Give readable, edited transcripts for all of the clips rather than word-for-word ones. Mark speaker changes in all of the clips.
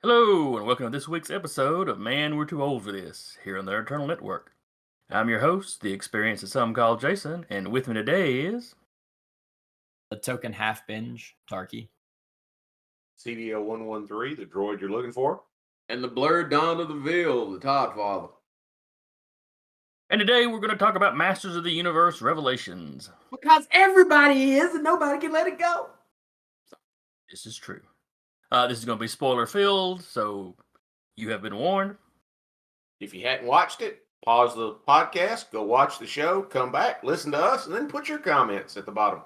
Speaker 1: Hello, and welcome to this week's episode of Man, We're Too Old for This, here on the Eternal Network. I'm your host, the experience that some call Jason, and with me today is...
Speaker 2: The token half binge, Tarky.
Speaker 3: CDO 113, the droid you're looking for.
Speaker 4: And the blurred dawn of the veil, the Todd Father.
Speaker 1: And today we're going to talk about Masters of the Universe Revelations.
Speaker 4: Because everybody is and nobody can let it go.
Speaker 1: This is true. This is going to be spoiler-filled, so you have been warned.
Speaker 3: If you hadn't watched it, pause the podcast, go watch the show, come back, listen to us, and then put your comments at the bottom.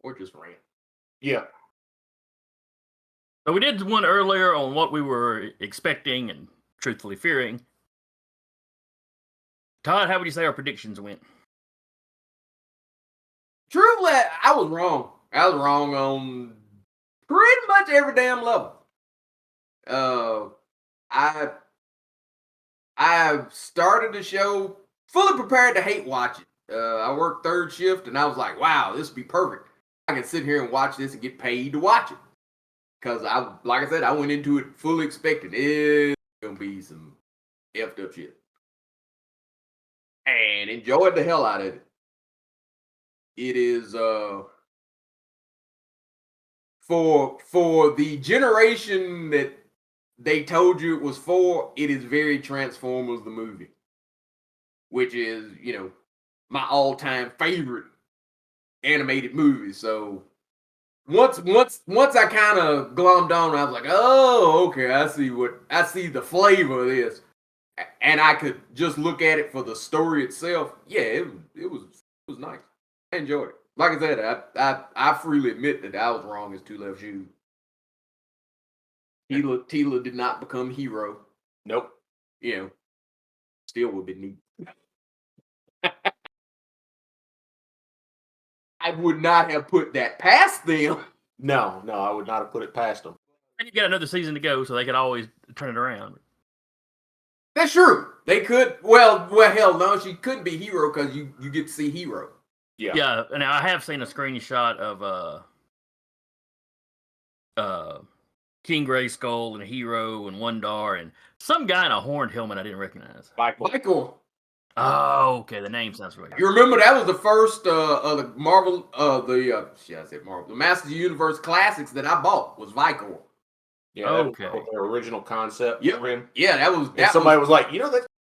Speaker 4: Or just rant.
Speaker 3: Yeah.
Speaker 1: So we did one earlier on what we were expecting and truthfully fearing. Todd, how would you say our predictions went?
Speaker 4: Truthfully, I was wrong. I was wrong on pretty much every damn level. I started the show fully prepared to hate watch it. I worked third shift and I was like, wow, this would be perfect. I can sit here and watch this and get paid to watch it. Because like I said, I went into it fully expecting it's gonna be some effed up shit. And enjoyed the hell out of it. It is for the generation that they told you it was for, it is very Transformers the movie. Which is, my all-time favorite animated movie. So once I kind of glommed on, I was like, oh, okay, I see the flavor of this. And I could just look at it for the story itself. Yeah, it was nice. I enjoyed it. Like I said, I freely admit that I was wrong as two left shoes. Tila did not become hero.
Speaker 3: Nope.
Speaker 4: Still would be neat. I would not have put that past them.
Speaker 3: No, I would not have put it past them.
Speaker 1: And you got another season to go, so they could always turn it around.
Speaker 4: That's true. They could. Well, hell no, she couldn't be hero because you get to see hero.
Speaker 3: Yeah.
Speaker 1: Yeah, and I have seen a screenshot of King Grayskull and Hero and Wondar and some guy in a horned helmet I didn't recognize.
Speaker 4: Michael.
Speaker 1: Oh, okay. The name sounds familiar.
Speaker 4: You remember that was the first of the Marvel, the Masters of the Universe classics that I bought was Vicor.
Speaker 3: Yeah,
Speaker 1: okay.
Speaker 3: That was their original concept.
Speaker 4: Yep.
Speaker 3: For him.
Speaker 4: Yeah, that was.
Speaker 3: And somebody was like, that's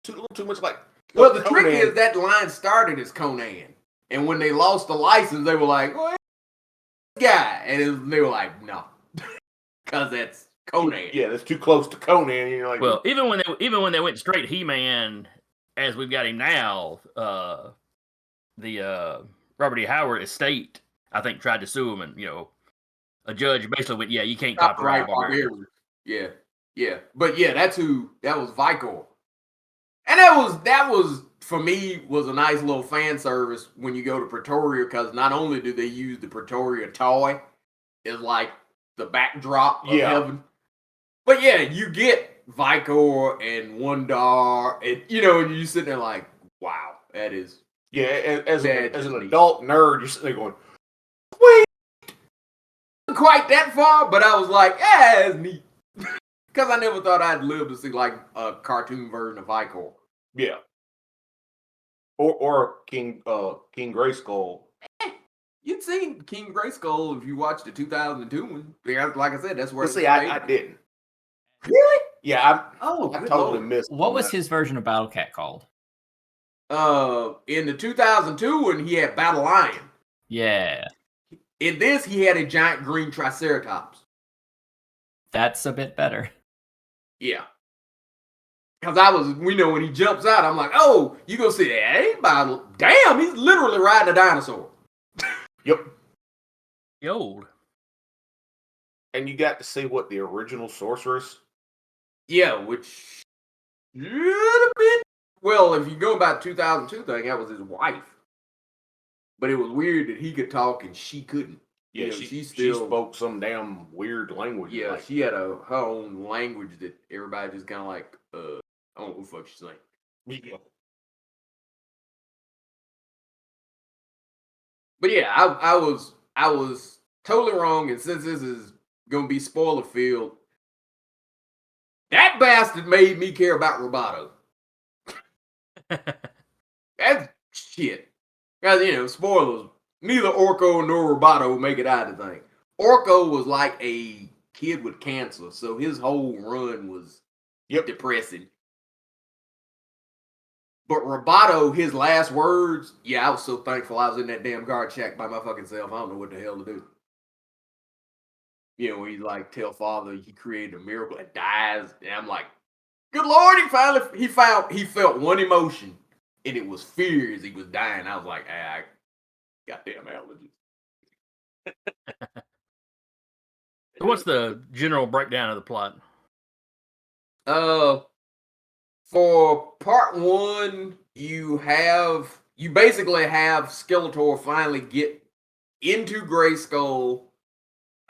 Speaker 3: a little too much like.
Speaker 4: Well, the
Speaker 3: Conan.
Speaker 4: trick is that line started as Conan, and when they lost the license, they were like, "Well, this guy," and they were like, "No," because that's Conan.
Speaker 3: Yeah, that's too close to Conan. And you're like,
Speaker 1: Well, even when they went straight He-Man as we've got him now, the Robert E. Howard estate, I think, tried to sue him, and a judge basically went, "Yeah, you can't copyright Barbarian."
Speaker 4: Yeah, but yeah, that was Vicor, and that was for me was a nice little fan service when you go to Pretoria, because not only do they use the Pretoria toy as like the backdrop of heaven, but yeah, you get Vicor and Wondar, and you sit there like, wow, that is
Speaker 3: as an adult nerd, you're sitting there going,
Speaker 4: wait, not quite that far, but I was like, yeah, it's neat. Because I never thought I'd live to see like a cartoon version of Vicor.
Speaker 3: Yeah. Or King Grayskull.
Speaker 4: You'd seen King Grayskull if you watched the 2002 one. Like I said, that's where.
Speaker 3: Well, see, I didn't.
Speaker 4: Really?
Speaker 3: Yeah, I
Speaker 4: good
Speaker 3: totally
Speaker 4: Lord.
Speaker 3: missed.
Speaker 2: What was his version of Battlecat called?
Speaker 4: In the 2002 one, he had Battle Lion.
Speaker 2: Yeah.
Speaker 4: In this, he had a giant green Triceratops.
Speaker 2: That's a bit better.
Speaker 4: Yeah. Because when he jumps out, I'm like, oh, you gonna see that? Ain't Battle. Damn, he's literally riding a dinosaur.
Speaker 3: Yep.
Speaker 1: The old.
Speaker 3: And you got to see what the original sorceress.
Speaker 4: Yeah, which should have been. Well, if you go about 2002 thing, that was his wife. But it was weird that he could talk and she couldn't.
Speaker 3: Yeah, she spoke some damn weird language.
Speaker 4: Yeah, like, she had her own language that everybody just kind of like, I don't know what the fuck she's saying.
Speaker 3: Yeah.
Speaker 4: But yeah, I was totally wrong, and since this is gonna be spoiler filled. That bastard made me care about Roboto. That's shit. Guys, spoilers. Neither Orko nor Roboto make it out of the thing. Orko was like a kid with cancer, so his whole run was depressing. But Roboto, his last words, I was so thankful I was in that damn guard shack by my fucking self. I don't know what the hell to do. When he like tell father he created a miracle and dies, and I'm like, good Lord, he felt one emotion, and it was fear as he was dying. I was like, I goddamn allergies.
Speaker 1: So what's the general breakdown of the plot?
Speaker 4: For part 1, you basically have Skeletor finally get into Grayskull,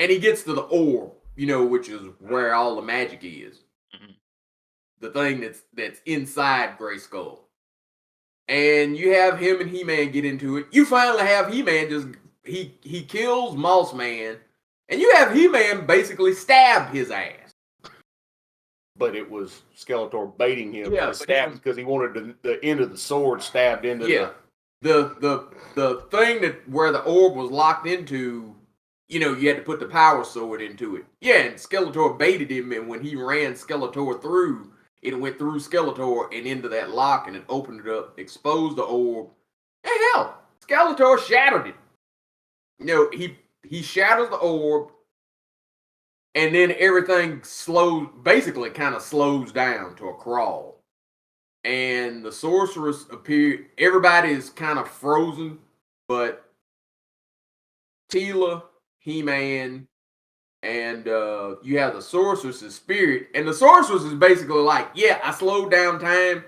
Speaker 4: and he gets to the orb, which is where all the magic is. Mm-hmm. The thing that's inside Grayskull. And you have him and He-Man get into it. You finally have He-Man he kills Moss Man, and you have He-Man basically stab his ass.
Speaker 3: But it was Skeletor baiting him to stab because he wanted the end of the sword stabbed into
Speaker 4: the thing where the orb was locked into, you had to put the power sword into it. Yeah, and Skeletor baited him, and when he ran Skeletor through, it went through Skeletor and into that lock, and it opened it up, exposed the orb. And hell, Skeletor shattered it. He shatters the orb, and then everything basically kind of slows down to a crawl. And the sorceress appeared. Everybody is kind of frozen, but Teela, He-Man, and you have the sorceress's spirit. And the sorceress is basically like, I slowed down time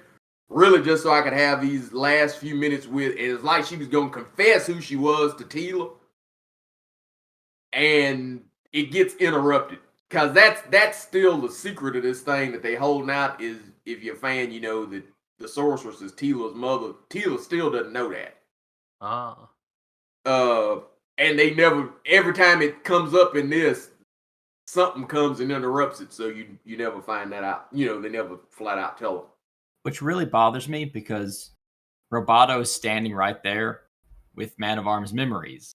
Speaker 4: really just so I could have these last few minutes with. And it's like she was going to confess who she was to Teela. And it gets interrupted. Because that's still the secret of this thing that they holding out is, if you're a fan, that the sorceress is Teela's mother. Teela still doesn't know that. And they never, every time it comes up in this, something comes and interrupts it, so you never find that out. They never flat out tell them.
Speaker 2: Which really bothers me because Roboto is standing right there with Man-of-Arms memories.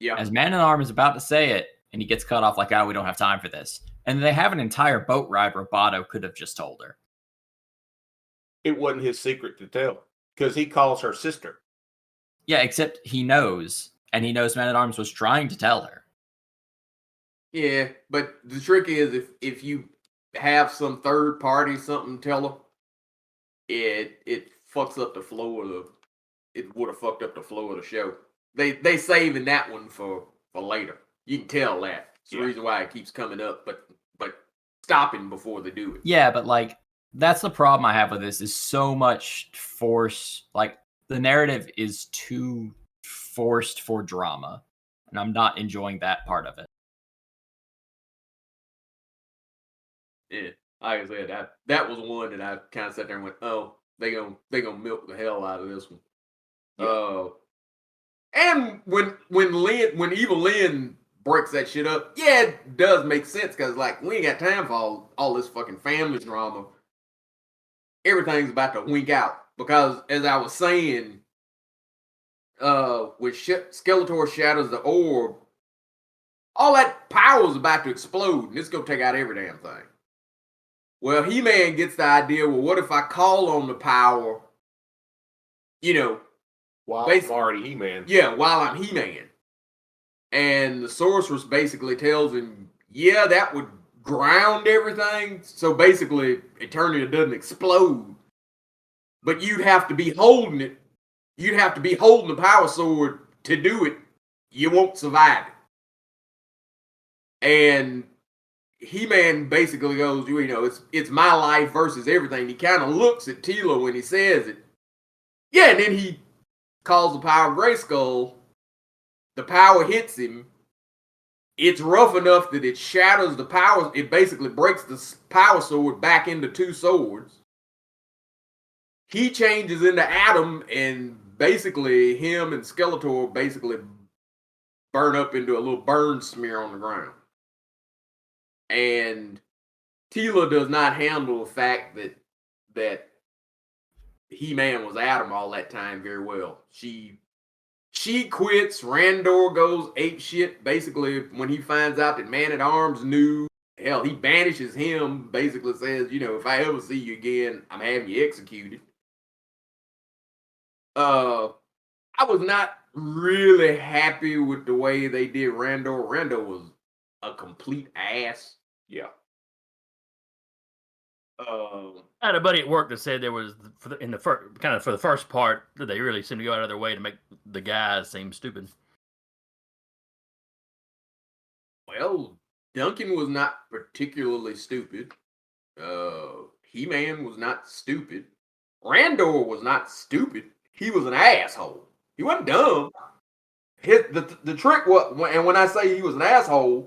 Speaker 4: Yeah.
Speaker 2: As Man-at-Arms is about to say it, and he gets cut off like, we don't have time for this. And they have an entire boat ride Roboto could have just told her.
Speaker 3: It wasn't his secret to tell, because he calls her sister.
Speaker 2: Yeah, except he knows, and he knows Man-at-Arms was trying to tell her.
Speaker 4: Yeah, but the trick is if you have some third party something tell her, it fucks up the flow of it would have fucked up the flow of the show. They saving that one for later. You can tell that. It's the reason why it keeps coming up, but stopping before they do it.
Speaker 2: Yeah, but that's the problem I have with this is so much force. The narrative is too forced for drama, and I'm not enjoying that part of it.
Speaker 4: Yeah, like I said, that was one that I kind of sat there and went, "Oh, they gonna milk the hell out of this one." Yeah. And when Evil Lynn breaks that shit up, it does make sense because we ain't got time for all this fucking family drama. Everything's about to wink out because, as I was saying, when Skeletor shatters the orb, all that power is about to explode, and it's gonna take out every damn thing. Well, He-Man gets the idea. Well, what if I call on the power?
Speaker 3: While I'm already He-Man.
Speaker 4: Yeah, while I'm He-Man. And the sorceress basically tells him, that would ground everything. So basically, Eternia doesn't explode. But you'd have to be holding it. You'd have to be holding the power sword to do it. You won't survive it. And He-Man basically goes, it's my life versus everything. He kind of looks at Teela when he says it. Yeah, and then he calls the power of Grayskull. The power hits him. It's rough enough that it shatters the power. It basically breaks the power sword back into two swords. He changes into Adam, and basically him and Skeletor basically burn up into a little burn smear on the ground. And Teela does not handle the fact that He-Man was Adam all that time very well. She quits. Randor goes ape shit. Basically, when he finds out that Man-at-Arms knew, hell, he banishes him. Basically says, if I ever see you again, I'm having you executed. I was not really happy with the way they did Randor. Randor was a complete ass.
Speaker 3: Yeah.
Speaker 1: I had a buddy at work that said there was for the first part that they really seemed to go out of their way to make the guys seem stupid.
Speaker 4: Well, Duncan was not particularly stupid. He-Man was not stupid. Randor was not stupid. He was an asshole. He wasn't dumb. The trick was, and when I say he was an asshole,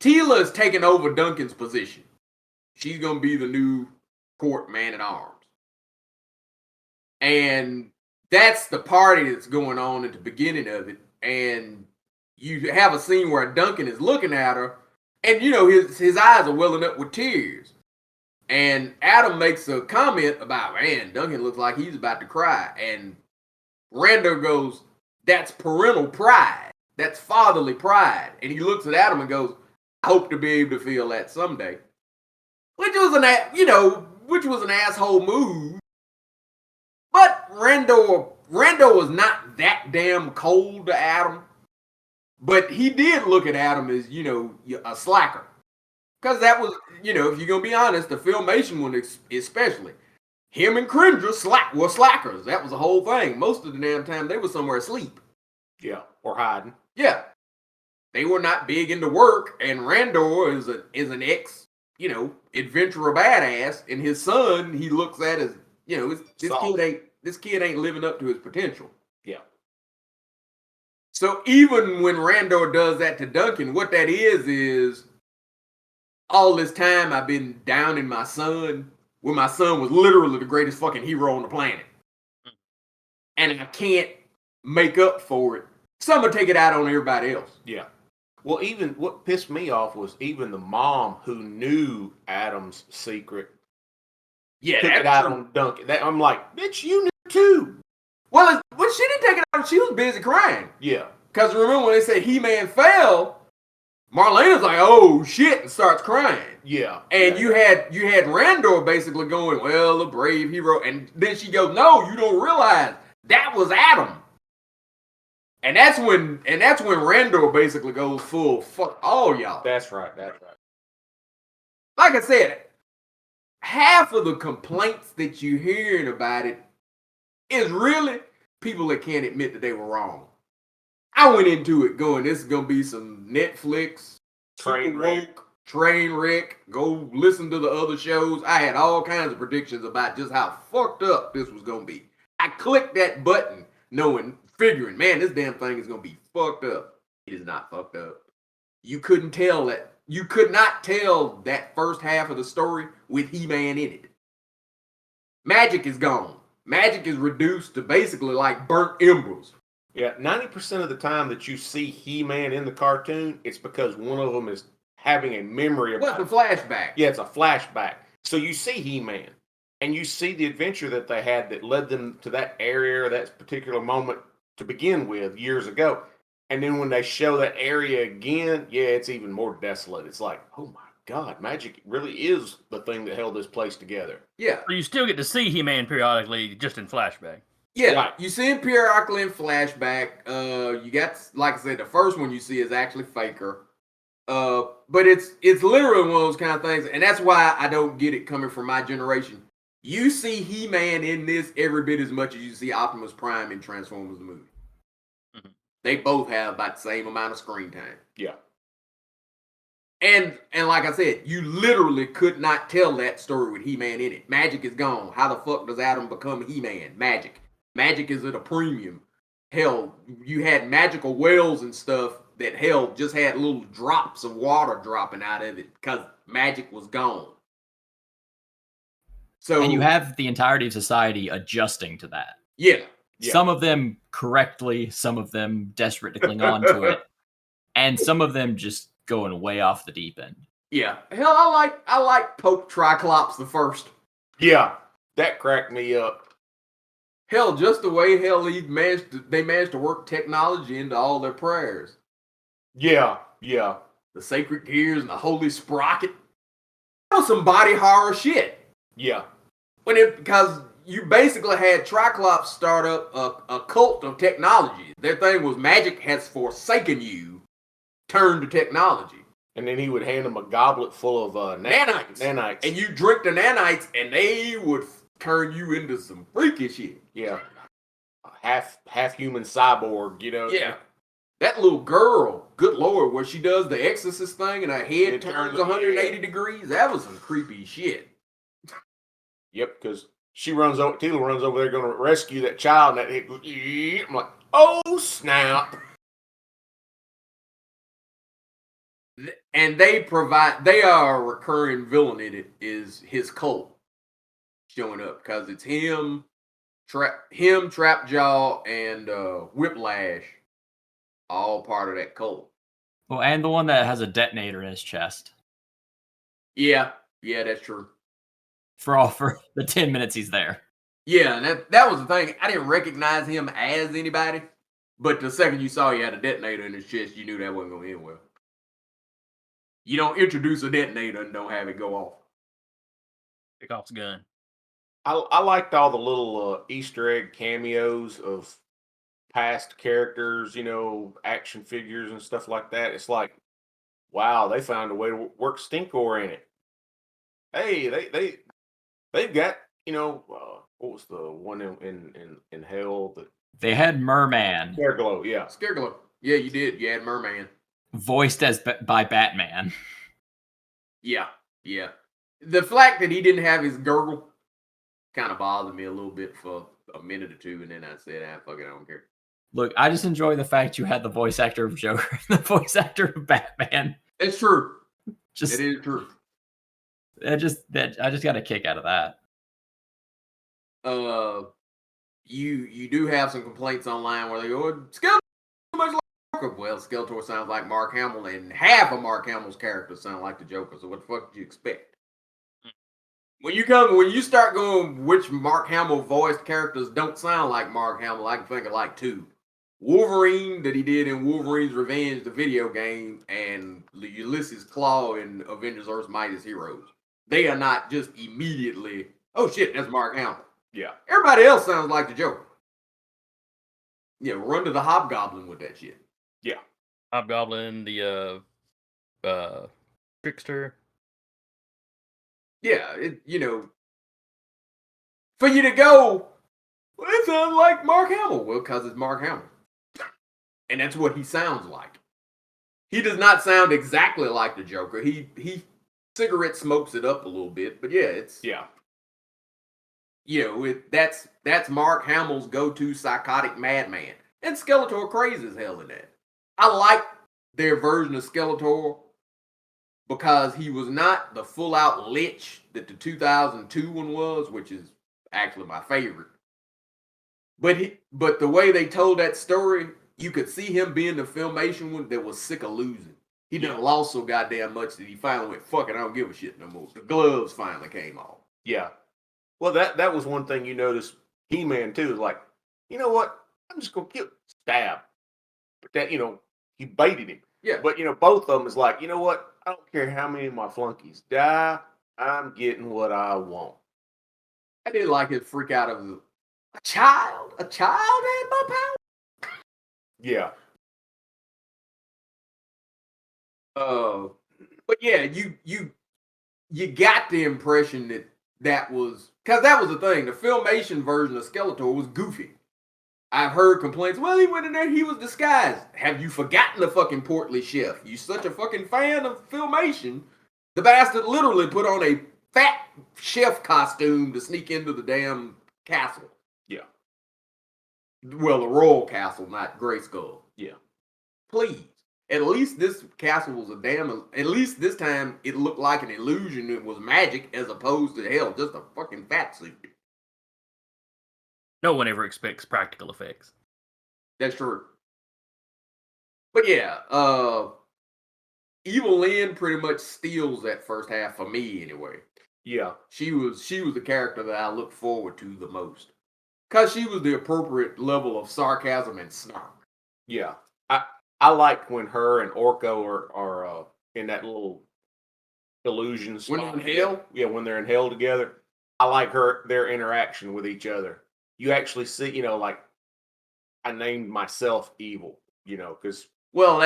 Speaker 4: Teela is taking over Duncan's position. She's going to be the new court Man-at-Arms. And that's the party that's going on at the beginning of it. And you have a scene where Duncan is looking at her, and his eyes are welling up with tears. And Adam makes a comment about, man, Duncan looks like he's about to cry. And Randor goes, that's parental pride. That's fatherly pride. And he looks at Adam and goes, I hope to be able to feel that someday. Which was an asshole move. But Randor was not that damn cold to Adam. But he did look at Adam as, a slacker. Because that was, if you're going to be honest, the Filmation one especially. Him and Kendra were slackers. That was the whole thing. Most of the damn time, they were somewhere asleep.
Speaker 3: Yeah, or hiding.
Speaker 4: Yeah. They were not big into work, and Randor is an adventurer badass, and his son, he looks at as, this kid ain't living up to his potential.
Speaker 3: Yeah.
Speaker 4: So even when Randor does that to Duncan, what that is all this time I've been downing my son when my son was literally the greatest fucking hero on the planet. And I can't make up for it. So I'm going to take it out on everybody else.
Speaker 3: Yeah. Well, even what pissed me off was even the mom who knew Adam's secret.
Speaker 4: Yeah,
Speaker 3: took it out on Duncan. I'm like, bitch, you knew too.
Speaker 4: Well, she didn't take it out. She was busy crying.
Speaker 3: Yeah.
Speaker 4: Because remember when they said He-Man fell, Marlena's like, oh shit, and starts crying.
Speaker 3: Yeah.
Speaker 4: And you had Randor basically going, well, a brave hero. And then she goes, no, you don't realize that was Adam. And that's when Randor basically goes full fuck all y'all.
Speaker 3: That's right.
Speaker 4: Like I said, half of the complaints that you're hearing about it is really people that can't admit that they were wrong. I went into it going, this is going to be some Netflix,
Speaker 3: Train
Speaker 4: wreck, go listen to the other shows. I had all kinds of predictions about just how fucked up this was going to be. I clicked that button figuring, man, this damn thing is going to be fucked up. It is not fucked up. You could not tell that first half of the story with He-Man in it. Magic is gone. Magic is reduced to basically like burnt embers.
Speaker 3: Yeah, 90% of the time that you see He-Man in the cartoon, it's because one of them is having a memory about
Speaker 4: What's the flashback?
Speaker 3: Yeah, it's a flashback. So you see He-Man, and you see the adventure that they had that led them to that area or that particular moment to begin with years ago. And then when they show that area again, yeah, it's even more desolate. It's like, oh my God, magic really is the thing that held this place together.
Speaker 4: Yeah.
Speaker 1: So you still get to see He-Man periodically, just in flashback.
Speaker 4: Yeah,
Speaker 3: right.
Speaker 4: You see him periodically in flashback. You got, like I said, the first one you see is actually Faker. But it's literally one of those kind of things, and that's why I don't get it coming from my generation. You see He-Man in this every bit as much as you see Optimus Prime in Transformers the movie.
Speaker 1: Mm-hmm.
Speaker 4: They both have about the same amount of screen time.
Speaker 3: Yeah.
Speaker 4: And like I said, you literally could not tell that story with He-Man in it. Magic is gone. How the fuck does Adam become He-Man? Magic is at a premium. Hell, you had magical wells and stuff that just had little drops of water dropping out of it because magic was gone. So,
Speaker 2: and you have the entirety of society adjusting to that.
Speaker 4: Yeah.
Speaker 2: Some of them correctly, some of them desperate to cling on to it, and some of them just going way off the deep end.
Speaker 4: Yeah. Hell, I like Pope Triclops the first.
Speaker 3: Yeah, that cracked me up.
Speaker 4: Hell, just the way they managed to work technology into all their prayers.
Speaker 3: Yeah.
Speaker 4: The sacred gears and the holy sprocket. That was some body horror shit.
Speaker 3: Yeah.
Speaker 4: Because you basically had Triclops start up a cult of technology. Their thing was magic has forsaken you. Turn to technology.
Speaker 3: And then he would hand them a goblet full of
Speaker 4: Nanites.
Speaker 3: Nanites.
Speaker 4: And you drink the nanites, and they would turn you into some freaky shit.
Speaker 3: Yeah. Half human cyborg, you know.
Speaker 4: Yeah. That little girl, good lord, where she does the exorcist thing and her head
Speaker 3: It
Speaker 4: turns
Speaker 3: turns-
Speaker 4: 180 degrees, that was some creepy shit.
Speaker 3: Yep, because Tila runs over there going to rescue that child, and I'm like, oh snap!
Speaker 4: And they are a recurring villain in it, is his cult showing up, because it's him, Trapjaw, and Whiplash, all part of that cult.
Speaker 2: Well, and the one that has a detonator in his chest
Speaker 4: Yeah, that's true.
Speaker 2: for the 10 minutes he's there.
Speaker 4: Yeah, and that was the thing. I didn't recognize him as anybody, but the second you saw he had a detonator in his chest, you knew that wasn't going to end well. You don't introduce a detonator and don't have it go off.
Speaker 1: Pick off the gun.
Speaker 3: I liked all the little Easter egg cameos of past characters, you know, action figures and stuff like that. It's like, wow, they found a way to work Stinkor in it. Hey, they've got, you know, what was the one in Hell that
Speaker 2: They had Merman,
Speaker 3: Scareglow, yeah.
Speaker 4: Scareglow. Yeah, you did. You had Merman.
Speaker 2: voiced by Batman.
Speaker 4: Yeah. The fact that he didn't have his gurgle kind of bothered me a little bit for a minute or two, and then I said, fuck it, I don't care.
Speaker 2: Look, I just enjoy the fact you had the voice actor of Joker and the voice actor of Batman.
Speaker 4: It's true.
Speaker 2: Just
Speaker 4: It is true.
Speaker 2: I just got a kick out of that.
Speaker 4: You do have some complaints online where they go, Skeletor too much like Joker. Well, Skeletor sounds like Mark Hamill, and half of Mark Hamill's characters sound like the Joker. So what the fuck did you expect? When you start going, which Mark Hamill voiced characters don't sound like Mark Hamill, I can think of like two. Wolverine that he did in Wolverine's Revenge, the video game, and Ulysses Claw in Avengers Earth's Mightiest Heroes. They are not just immediately, oh shit, that's Mark Hamill.
Speaker 3: Yeah.
Speaker 4: Everybody else sounds like the Joker. Yeah, run to the Hobgoblin with that shit.
Speaker 3: Yeah.
Speaker 1: Hobgoblin, the Trickster.
Speaker 4: Yeah, for you to go, well, it sounds like Mark Hamill. Well, because it's Mark Hamill. And that's what he sounds like. He does not sound exactly like the Joker. He cigarette smokes it up a little bit, but yeah, that's Mark Hamill's go-to psychotic madman. And Skeletor crazy as hell in that. I like their version of Skeletor because he was not the full-out lich that the 2002 one was, which is actually my favorite. But the way they told that story, you could see him being the Filmation one that was sick of losing. He done lost so goddamn much that he finally went, fuck it, I don't give a shit no more. The gloves finally came off.
Speaker 3: Yeah. Well, that was one thing you noticed. He-Man too is like, you know what? I'm just gonna stab. But that, he baited him.
Speaker 4: Yeah.
Speaker 3: But both of them is like, you know what? I don't care how many of my flunkies die. I'm getting what I want.
Speaker 4: I did like his freak out of a child had my power.
Speaker 3: Yeah.
Speaker 4: But yeah, you got the impression that was, because that was the thing. The Filmation version of Skeletor was goofy. I've heard complaints, well, he went in there, he was disguised. Have you forgotten the fucking portly chef? You such a fucking fan of Filmation. The bastard literally put on a fat chef costume to sneak into the damn castle.
Speaker 3: Yeah.
Speaker 4: Well, the royal castle, not Grayskull.
Speaker 3: Yeah.
Speaker 4: Please. At least this castle was at least this time it looked like an illusion. It was magic as opposed to, hell, just a fucking fat suit.
Speaker 1: No one ever expects practical effects.
Speaker 4: That's true. But yeah, Evil Lynn pretty much steals that first half for me anyway.
Speaker 3: Yeah.
Speaker 4: She was the character that I look forward to the most. Cause she was the appropriate level of sarcasm and snark.
Speaker 3: Yeah. I liked when her and Orko are in that little illusion
Speaker 4: When
Speaker 3: spot.
Speaker 4: they're in hell?
Speaker 3: Yeah, when they're in hell together. I like their interaction with each other. You actually see, like I named myself Evil, because
Speaker 4: Well,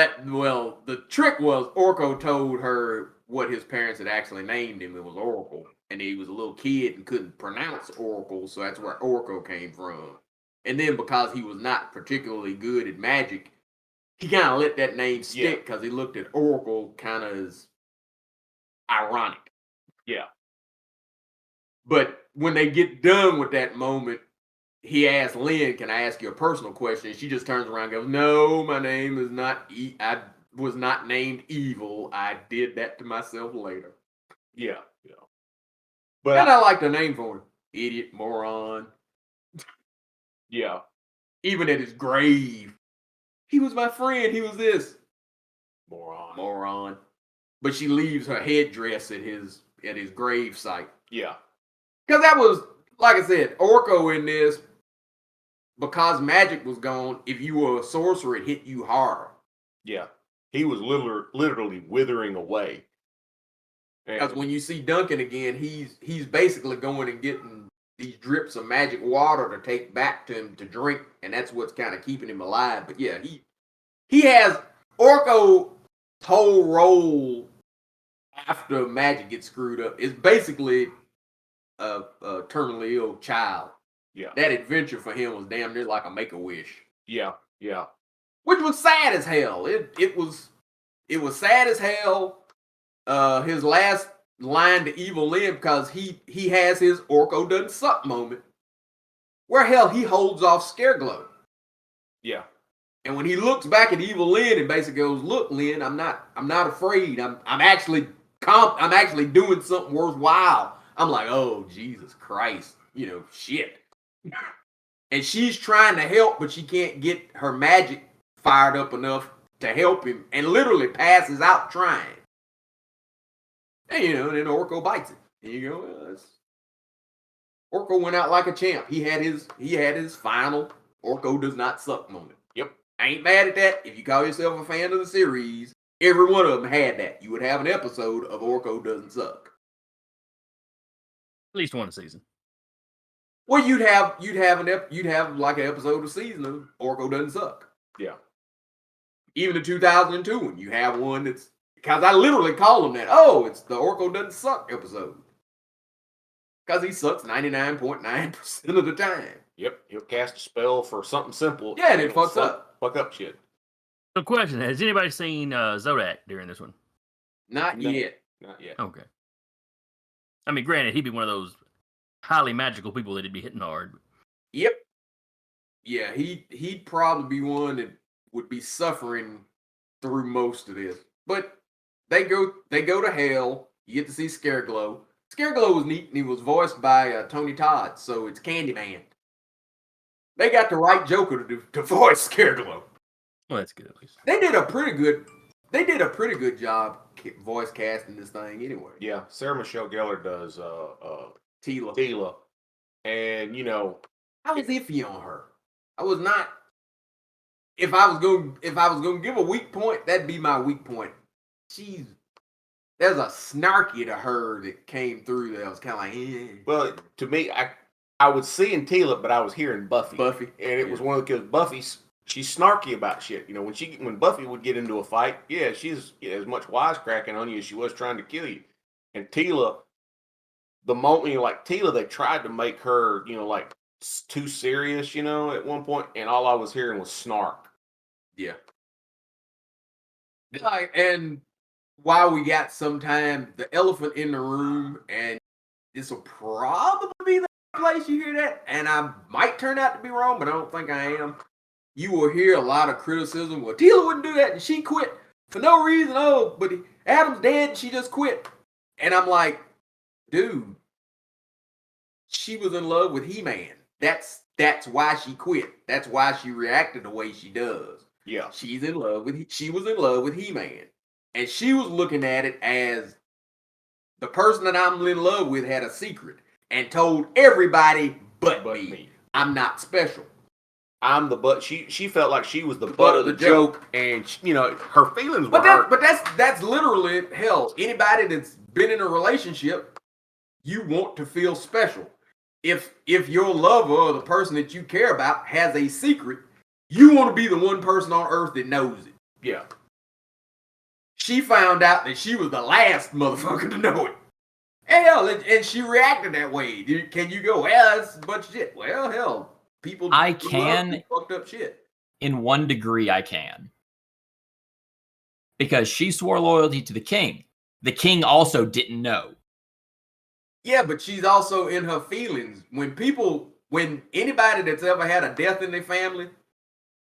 Speaker 4: the trick was Orko told her what his parents had actually named him. It was Oracle, and he was a little kid and couldn't pronounce Oracle, so that's where Orko came from. And then because he was not particularly good at magic, he kind of let that name stick because he looked at Oracle kind of as ironic.
Speaker 3: Yeah.
Speaker 4: But when they get done with that moment, he asks Lynn, "Can I ask you a personal question?" She just turns around and goes, "No, my name is not I was not named Evil. I did that to myself later."
Speaker 3: Yeah.
Speaker 4: And
Speaker 3: But
Speaker 4: I like the name for him. Idiot, moron.
Speaker 3: yeah.
Speaker 4: Even at his grave, he was my friend. He was this
Speaker 3: Moron.
Speaker 4: But she leaves her headdress at his grave site.
Speaker 3: Yeah.
Speaker 4: Because that was, like I said, Orko in this, because magic was gone, if you were a sorcerer, it hit you hard.
Speaker 3: Yeah. He was literally withering away.
Speaker 4: Because
Speaker 3: And
Speaker 4: when you see Duncan again, he's basically going and getting these drips of magic water to take back to him to drink, and that's what's kind of keeping him alive. But yeah, he has Orko's whole role after magic gets screwed up is basically a terminally ill child.
Speaker 3: yeah.
Speaker 4: That adventure for him was damn near like a Make-A-Wish.
Speaker 3: Yeah. Yeah.
Speaker 4: Which was sad as hell. It was sad as hell. His last line to Evil Lynn, because he has his Orko doesn't suck moment, where hell he holds off Scareglow.
Speaker 3: Yeah.
Speaker 4: And when he looks back at Evil Lynn and basically goes, "Look, Lynn, I'm not afraid. I'm actually doing something worthwhile." I'm like, oh Jesus Christ, shit. And she's trying to help, but she can't get her magic fired up enough to help him, and literally passes out trying. And then Orko bites it. And you go, well, Orko went out like a champ. He had his final Orko does not suck moment.
Speaker 3: Yep.
Speaker 4: I ain't mad at that. If you call yourself a fan of the series, every one of them had that. You would have an episode of Orko doesn't suck.
Speaker 1: At least one a season.
Speaker 4: Well, you'd have like an episode a season of Orko doesn't suck.
Speaker 3: Yeah.
Speaker 4: Even the 2002 one, you have one that's, because I literally call them that. Oh, it's the Orko doesn't suck episode. Because he sucks 99.9% of the time.
Speaker 3: Yep. He'll cast a spell for something simple.
Speaker 4: Yeah, and it
Speaker 3: it'll
Speaker 4: fucks up.
Speaker 3: Fuck up shit.
Speaker 1: So, question: has anybody seen Zodak during this one?
Speaker 4: Not
Speaker 3: No.
Speaker 4: yet.
Speaker 3: Not yet.
Speaker 1: Okay. I mean, granted, he'd be one of those highly magical people that'd be hitting hard.
Speaker 4: Yep. Yeah, he'd probably be one that would be suffering through most of this. But they go to hell. You get to see Scareglow. Scareglow was neat, and he was voiced by Tony Todd, so it's Candyman. They got the right Joker to voice Scareglow.
Speaker 1: Well, that's good at least.
Speaker 4: They did a pretty good job voice casting this thing anyway.
Speaker 3: Yeah. Sarah Michelle Gellar does
Speaker 4: Tila.
Speaker 3: Tila. And
Speaker 4: I was iffy on her. I was not. If I was going to give a weak point, that'd be my weak point. There's a snarky to her that came through that I was kind of like, eh.
Speaker 3: well, to me, I was seeing Tila, but I was hearing Buffy.
Speaker 4: Buffy.
Speaker 3: And it was one of the, because Buffy's, she's snarky about shit. When Buffy would get into a fight, yeah, she's as much wisecracking on you as she was trying to kill you. And Tila, the moment Tila, they tried to make her, too serious, at one point, and all I was hearing was snark.
Speaker 4: Yeah. And while we got some time, the elephant in the room, and this will probably be the place you hear that, and I might turn out to be wrong, but I don't think I am. You will hear a lot of criticism. Well, Tila wouldn't do that, and she quit for no reason. Oh, but Adam's dead, and she just quit. And I'm like, dude, she was in love with He-Man. That's why she quit. That's why she reacted the way she does.
Speaker 3: Yeah.
Speaker 4: She was in love with He-Man. And she was looking at it as the person that I'm in love with had a secret and told everybody but me. I'm not special.
Speaker 3: I'm the butt. She felt like she was the butt of the joke, and her feelings were hurt.
Speaker 4: But that's literally hell. Anybody that's been in a relationship, you want to feel special. If your lover or the person that you care about has a secret, you want to be the one person on earth that knows it.
Speaker 3: Yeah.
Speaker 4: She found out that she was the last motherfucker to know it. Hell, and she reacted that way. Can you go, well, that's a bunch of shit? Well, hell, people
Speaker 2: I can
Speaker 4: fucked up shit.
Speaker 2: In one degree, I can. Because she swore loyalty to the king. The king also didn't know.
Speaker 4: Yeah, but she's also in her feelings. When anybody that's ever had a death in their family,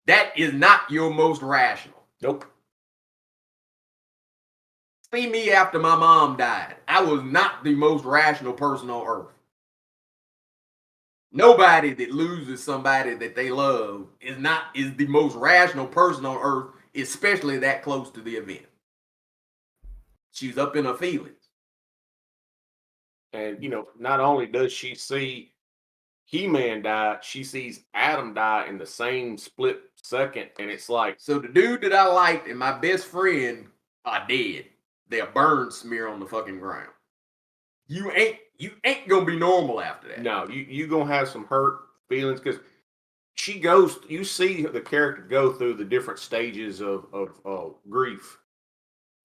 Speaker 4: that is not your most rational.
Speaker 3: Nope.
Speaker 4: See me after my mom died. I was not the most rational person on earth. Nobody that loses somebody that they love is the most rational person on earth, especially that close to the event. She's up in her feelings.
Speaker 3: And not only does she see He-Man die, she sees Adam die in the same split second, and it's like,
Speaker 4: so the dude that I liked and my best friend are dead. They're burn smear on the fucking ground. You ain't gonna be normal after that.
Speaker 3: No, you gonna have some hurt feelings because you see the character go through the different stages of grief.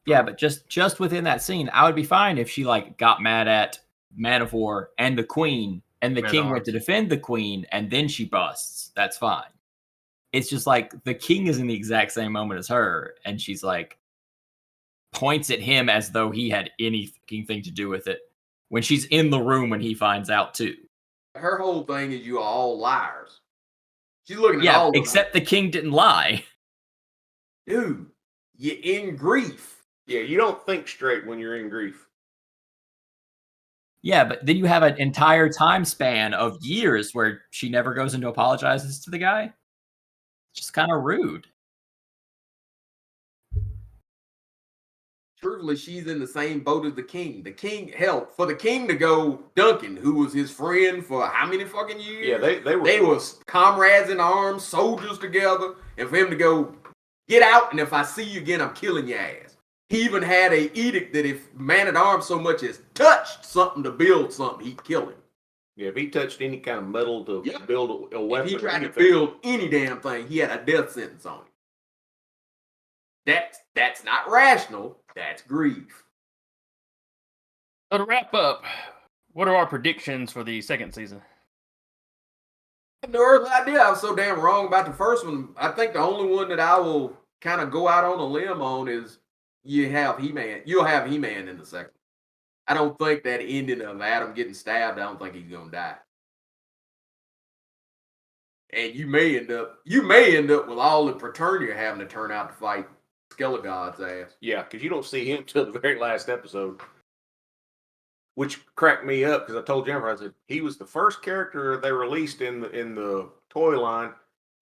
Speaker 2: Yeah, but just within that scene, I would be fine if she got mad at Man of War and the Queen, and the king went to defend the Queen, and then she busts. That's fine. It's just the king is in the exact same moment as her, and she's points at him as though he had any fucking thing to do with it when she's in the room when he finds out too.
Speaker 4: Her whole thing is you are all liars. She's looking at all of them.
Speaker 2: Except the king didn't lie.
Speaker 4: Dude, you're in grief.
Speaker 3: Yeah, you don't think straight when you're in grief.
Speaker 2: Yeah, but then you have an entire time span of years where she never goes and apologizes to the guy. It's just kind of rude.
Speaker 4: Truthfully, she's in the same boat as the king. The king, hell, for the king to go, Duncan, who was his friend for how many fucking years?
Speaker 3: Yeah,
Speaker 4: they were comrades in arms, soldiers together, and for him to go, get out, and if I see you again, I'm killing your ass. He even had a edict that if Man-at-Arms so much as touched something to build something, he'd kill him.
Speaker 3: Yeah, if he touched any kind of metal to build a weapon.
Speaker 4: If he tried to build any damn thing, he had a death sentence on him. That's not rational. That's grief.
Speaker 1: So to wrap up, what are our predictions for the second season?
Speaker 4: I have no earthly idea. I was so damn wrong about the first one. I think the only one that I will kind of go out on a limb on is you have He-Man. You'll have He-Man in the second. I don't think that ending of Adam getting stabbed, I don't think he's gonna die. And you may end up with all the Preternia having to turn out to fight Skelegod's ass.
Speaker 3: Yeah, because you don't see him till the very last episode. Which cracked me up because I told Jennifer, I said, he was the first character they released in the toy line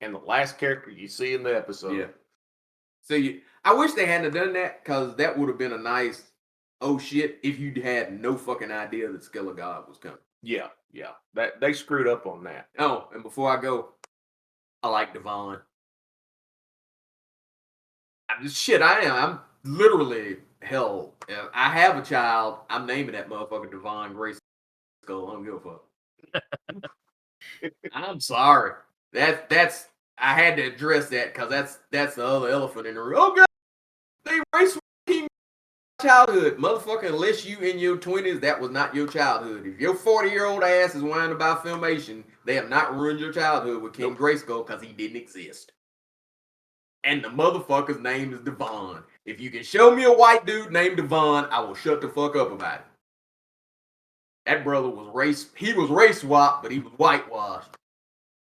Speaker 3: and the last character you see in the episode.
Speaker 4: Yeah. So I wish they hadn't done that because that would have been a nice, oh shit, if you had no fucking idea that Skelegod was coming.
Speaker 3: Yeah. That they screwed up on that.
Speaker 4: Oh, and before I go, I like Devon. I'm literally, hell, if I have a child, I'm naming that motherfucker Devon Grayskull. I don't give a fuck. I'm sorry. That's I had to address that because that's the other elephant in the room. Oh god, they race childhood, motherfucker. Unless you in your 20s, that was not your childhood. If your 40-year-old ass is whining about Filmation, they have not ruined your childhood with King Grayskull because he didn't exist. And the motherfucker's name is Devon. If you can show me a white dude named Devon, I will shut the fuck up about it. That brother was race swapped, but he was whitewashed.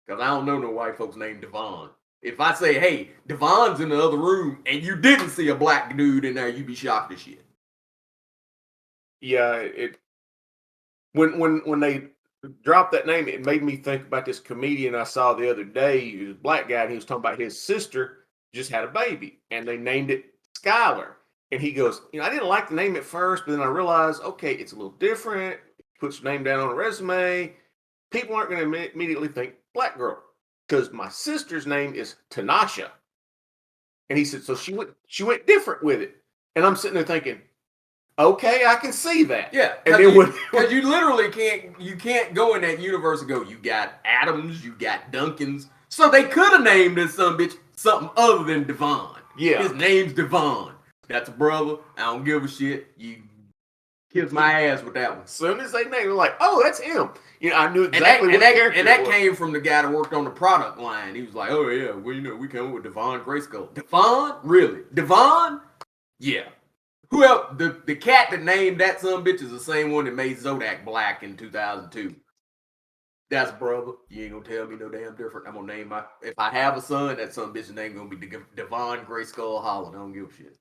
Speaker 4: Because I don't know no white folks named Devon. If I say, hey, Devon's in the other room, and you didn't see a black dude in there, you'd be shocked as shit.
Speaker 3: Yeah, when they dropped that name, it made me think about this comedian I saw the other day. He was a black guy, and he was talking about his sister just had a baby, and they named it Skylar. And he goes, I didn't like the name at first, but then I realized, okay, it's a little different. Puts your name down on a resume. People aren't going to immediately think black girl because my sister's name is Tanasha. And he said, so she went different with it. And I'm sitting there thinking, okay, I can see that.
Speaker 4: Yeah,
Speaker 3: and then
Speaker 4: because you literally can't go in that universe and go, you got Adams, you got Duncans. So they could have named this son bitch something other than Devon.
Speaker 3: Yeah.
Speaker 4: His name's Devon. That's a brother. I don't give a shit. You kiss my ass with that one.
Speaker 3: As soon as they named it, like, oh, that's him. I knew exactly what character
Speaker 4: and that came from the guy that worked on the product line. He was like, oh, yeah, well, we came up with Devon Grayskull. Devon? Really? Devon? Yeah. Who else? The cat that named that son bitch is the same one that made Zodak black in 2002. That's brother. You ain't gonna tell me no damn different. I'm gonna name if I have a son, that son bitch's name gonna be Devon Grayskull Holland. I don't give a shit.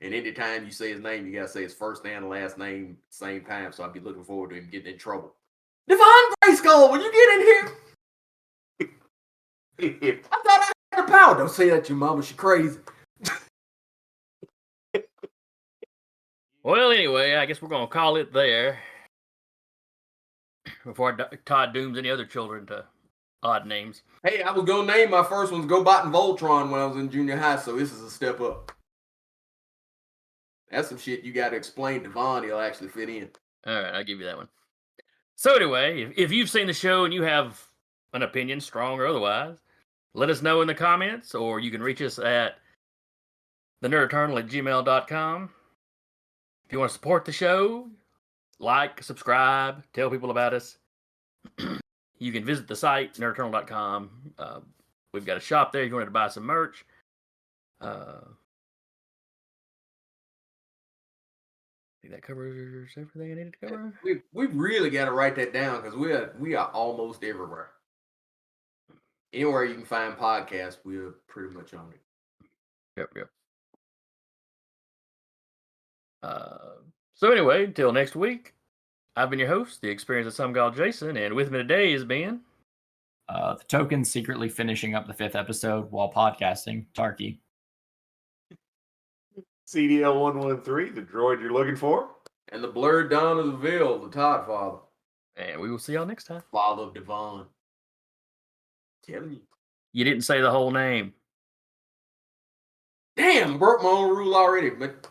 Speaker 4: And anytime you say his name, you gotta say his first name and last name at the same time. So I'd be looking forward to him getting in trouble. Devon Grayskull, when you get in here. I thought I had the power. Don't say that to your mama. She crazy.
Speaker 1: Well, anyway, I guess we're going to call it there before Todd dooms any other children to odd names.
Speaker 4: Hey, I was going to name my first ones Gobot and Voltron when I was in junior high, so this is a step up. That's some shit you got to explain to Vaughn. He'll actually fit in.
Speaker 1: All right, I'll give you that one. So anyway, if you've seen the show and you have an opinion, strong or otherwise, let us know in the comments, or you can reach us at thenerdeternal@gmail.com. If you want to support the show, like, subscribe, tell people about us. You can visit the site, nerdeternal.com. We've got a shop there if you wanted to buy some merch. I think that covers everything I needed to cover.
Speaker 4: We really got to write that down because we are almost everywhere. Anywhere you can find podcasts, we're pretty much on it.
Speaker 1: Yep. So anyway, until next week, I've been your host, the Experience of Some Called Jason, and with me today has been
Speaker 2: the token secretly finishing up the 5th episode while podcasting, Tarky.
Speaker 3: CDL113, the droid you're looking for.
Speaker 4: And the blurred dawn of the veil, the Todd father.
Speaker 1: And we will see y'all next time.
Speaker 4: Father of Devon. Telling you.
Speaker 1: You didn't say the whole name.
Speaker 4: Damn, broke my own rule already, but